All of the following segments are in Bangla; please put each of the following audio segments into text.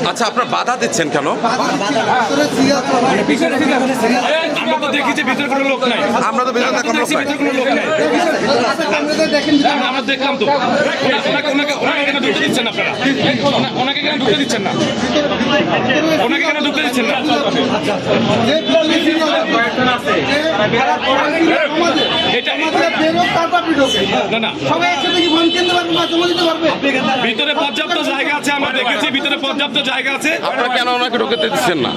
আচ্ছা, আপনার বাধা দিচ্ছেন কেন? আমরা তো দেখি যে ভিতরে কোনো লোক নাই। আমরা তো ভিতরে কোনো লোক নাই। আমরা দেখলাম তো। ওনাকে কেন ঢুকতে দিচ্ছেন না আপনারা? ওনাকে কেন ঢুকতে দিচ্ছেন না? ওনাকে কেন ঢুকতে দিচ্ছেন না? ভিতরে পর্যাপ্ত জায়গা আছে, আমরা দেখেছি ভিতরে পর্যাপ্ত জায়গা আছে। আপনারা কেন ওনাকে ঢুকতে দিচ্ছেন না?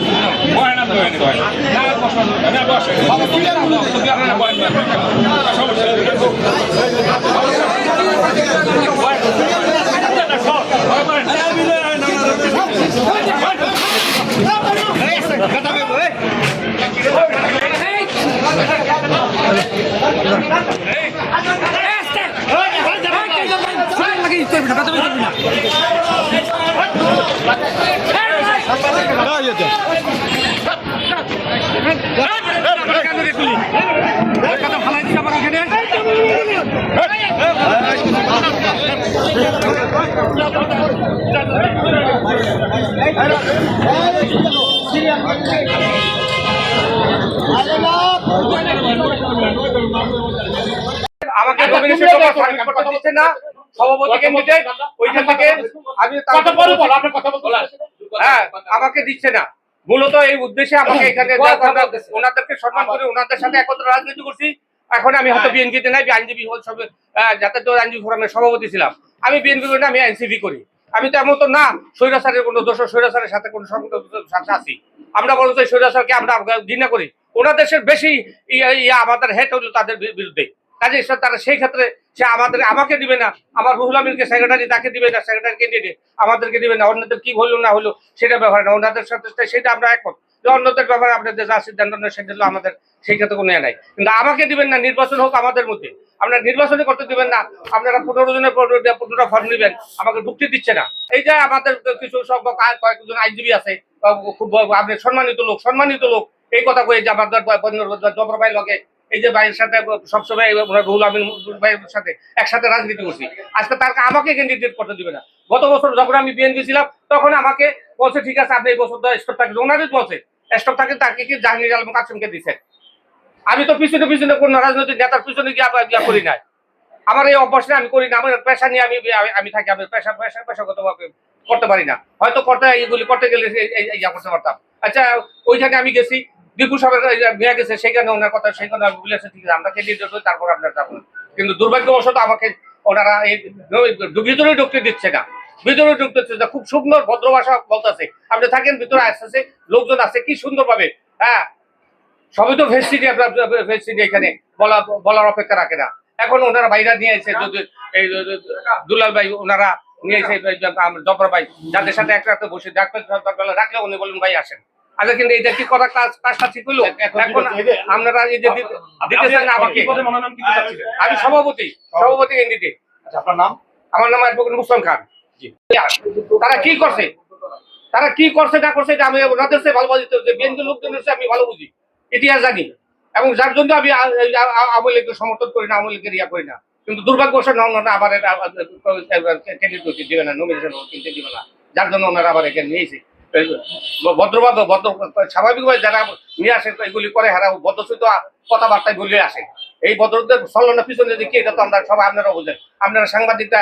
আমাকে দিচ্ছে না সভাপতিকে নিতে ওইখান থেকে আমি হ্যাঁ আমাকে দিচ্ছে না। মূলত এই উদ্দেশ্যে আমাকে এখানে ওনাদেরকে সম্মান করে ওনাদের সাথে একত্র রাজনীতি করছি। এখন আমি হয়তো বিএনপিতে নাই, আইনজীবী জাতীয় আইনজীবী ফোরামের সভাপতি ছিলাম। আমি বিএনপি করি না, আমি আইনজীবী করি। আমি তো এমন তো না স্বৈরাচারের কোনো দোষ, স্বৈরাচারের সাথে কোনো সাথে আছি। আমরা বলতে স্বৈরাচারকে আমরা ঘৃণা করি। ওনার দেশের বেশি আমাদের হেড হলো তাদের বিরুদ্ধে। কাজে তারা সেই ক্ষেত্রে সে আমাকে দিবে না, আমার রুহুল আমিনকে সেক্রেটারি তাকে দিবে না, সেক্রেটারি ক্যান্ডিডেট আমাদেরকে দিবে না। অন্যদের কি হলো না হলো সেটা ব্যাপার না, ওনাদের সাথে সেটা আমরা একমত। অন্যদের ব্যাপারে আপনাদের যা সিদ্ধান্ত নেই সেটা আমাদের সেই ক্ষেত্রে কোনো নাই। কিন্তু আমাকে দিবেন না, নির্বাচন হোক আমাদের মধ্যে, আপনারা নির্বাচনে করতে দিবেন না। আপনারা 15 জনের 15টা ফর্ম নেবেন, আমাকে ঢুকতে দিচ্ছে না। এই যে আমাদের কিছু সংখ্যক কয়েকজন আইনজীবী আছে, খুব আপনি সম্মানিত লোক এই কথা কয়ে যে আমাদের জবর ভাই লগে এই যে ভাইয়ের সাথে সবসময় রুহুল আমিন ভাইয়ের সাথে একসাথে রাজনীতি করছি, আজকে তার আমাকে ক্যান্ডিডেট করতে দিবে না। গত বছর যখন আমি বিএনপি ছিলাম তখন আমাকে বলছে ঠিক আছে আপনি এই বছর স্টপ থাকে, ওনারই বলছে স্টপ থাকে, তাকে কি জাহাঙ্গীর আলম কাসেমকে দিচ্ছেন। আমি তো পিছনে কোন রাজনৈতিক নেতার পিছনে গিয়া করি নাই। আমার এই অভ্যাসটা আমি করি না, আমার পেশা নিয়ে আমি থাকি, আমি পেশাগতভাবে করতে পারি না। হয়তো এইগুলি করতে গেলে ইয়া করতে পারতাম। আচ্ছা ওইখানে আমি গেছি, দীপু সাহেবের মেয়ে গেছে, সেখানে ওনার কথা সেখানে আমি বলেছি ঠিক আছে আমরা ক্যান্ডিডেট হই, তারপর আপনার যাবো। কিন্তু দুর্ভাগ্যবশত আমাকে ওনারা এই ভিতরে ঢুকতে দিচ্ছে না, ভিতরে ঢুকতে দিচ্ছে না। খুব সুন্দর ভদ্র ভাষা বলতেছে, আপনি থাকেন ভিতরে আসতেছে লোকজন আছে কি সুন্দর ভাবে। হ্যাঁ সবই তো ফেসিলিটি, আপনার ফেসিলিটি এখানে বলার অপেক্ষা রাখে না। এখন ওনারা বাইরে নিয়ে এসে যদি এই দুলাল ভাই ওনারা নিয়ে এসে জবর ভাই যাদের সাথে এক রাতে বসে রাখলে উনি বলুন ভাই আসেন। আচ্ছা কিন্তু এটা কি করা কাজটা ঠিক হইলো? এখন আপনারা এই যে দিতেছেন না আমাকে, আমি সভাপতি ক্যান্ডিডেট। আপনার নাম? আমার নাম অ্যাডভোকেট মুসলমান খান। তারা কি করছে না করছে এটা আমি ওনাদের চেয়ে ভালো বুঝি, বিএনপি লোকজনের চেয়ে আমি ভালো বুঝি, ইতিহাস জানি। এবং যার জন্য আমি আওয়ামী লীগকে সমর্থন করি না, আওয়ামী লীগের ইয়া করি না। কিন্তু দুর্ভাগ্যবশত আবার ক্যান্ডিডেট দিবে না, নমিনেশন কিনতে দিবে না, যার জন্য ওনারা আবার এখানে নিয়েছে। ভদ্রভাবে স্বাভাবিকভাবে যারা নিয়ে আসে এগুলি করে হারা ভদ্রসূত কথাবার্তায় বলে আসে। এই ভদ্রদের ছলনা পিছনে দেখি এটা তো আমরা সবাই আপনারা বোঝেন, আপনারা সাংবাদিকরা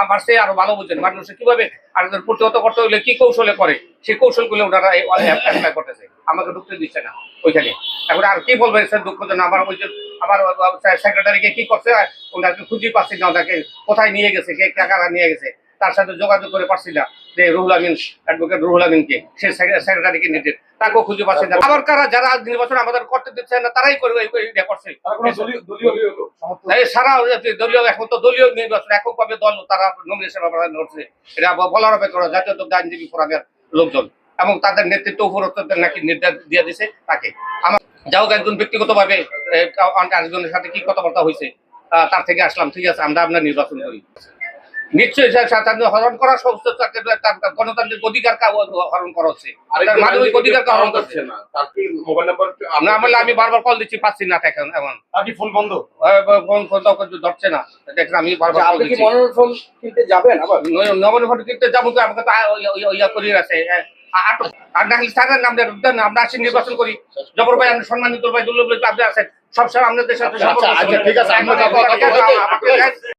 আমার চেয়ে আরো ভালো বোঝেন মানুষ কিভাবে আরেকজন প্রতিহত করতে হলে কি কৌশলে করে, সেই কৌশলগুলো ওনারা অ্যাপ্লাই করতেছে, আমাকে ঢুকতে দিচ্ছে না ওইখানে। এখন আর কি বলবেন স্যার, দুঃখজনক আমার ওই যে আমার সেক্রেটারিকে কি করছে ওনাকে খুঁজে পাচ্ছি না, ওনাকে কোথায় নিয়ে গেছে, কে কারা নিয়ে গেছে, তার সাথে যোগাযোগ করে পারছি না যে রুহুল আমিন অ্যাডভোকেট রুহুল আমিনকে, সে সেক্রেটারি ক্যান্ডিডেট তাকেও খুঁজে পাচ্ছে না। আবার কারা যারা নির্বাচন আমাদের করতে দিচ্ছে না তারাই করছে সারা দলীয়। এখন তো দলীয় নির্বাচন এককভাবে দল তারা নমিনেশন করছে, এটা বলার অপেক্ষা জাতীয় আইনজীবী ফোরামের লোকজন এবং তাদের নেতৃত্ব উপরোক্তদের নাকি নির্দেশ দিয়ে দিছে তাকে। আমার যাও একজন ব্যক্তিগতভাবে আরেকজনের সাথে কি কথাবার্তা হয়েছে তার থেকে আসলাম, ঠিক আছে আমরা আপনার নির্বাচন করি। নিশ্চয়ই তাদের হরণ করা সমস্ত তার গণতান্ত্রিক অধিকার হরণ করা হচ্ছে, তার মানবিক অধিকারকে হরণ করছে না। তার কি মোবাইল নাম্বার না বললে আমি বারবার কল দিচ্ছি, পাচ্ছি না এখন এখন আপনি ফোন বন্ধ। ফোন ধরছে না, দেখেন আমি বারবার কল আপনি কি দিচ্ছি। মনোনয়ন ফর্ম কিনতে যাবেন আবার? নবনির্বাচন কিন্তু যাবো তো, আমাকে তো ইয়া করিয়ে আছে আটক। আর না হলে স্যারের নাম দেন, আমরা আসি নির্বাচন করি। জবর ভাই, আপনি সম্মানিত ভাই, দুর্লভ ভাই, আপনি আছেন সবসময় আপনাদের সাথে সম্পর্ক আচ্ছা, ঠিক আছে, আমরা আমাকে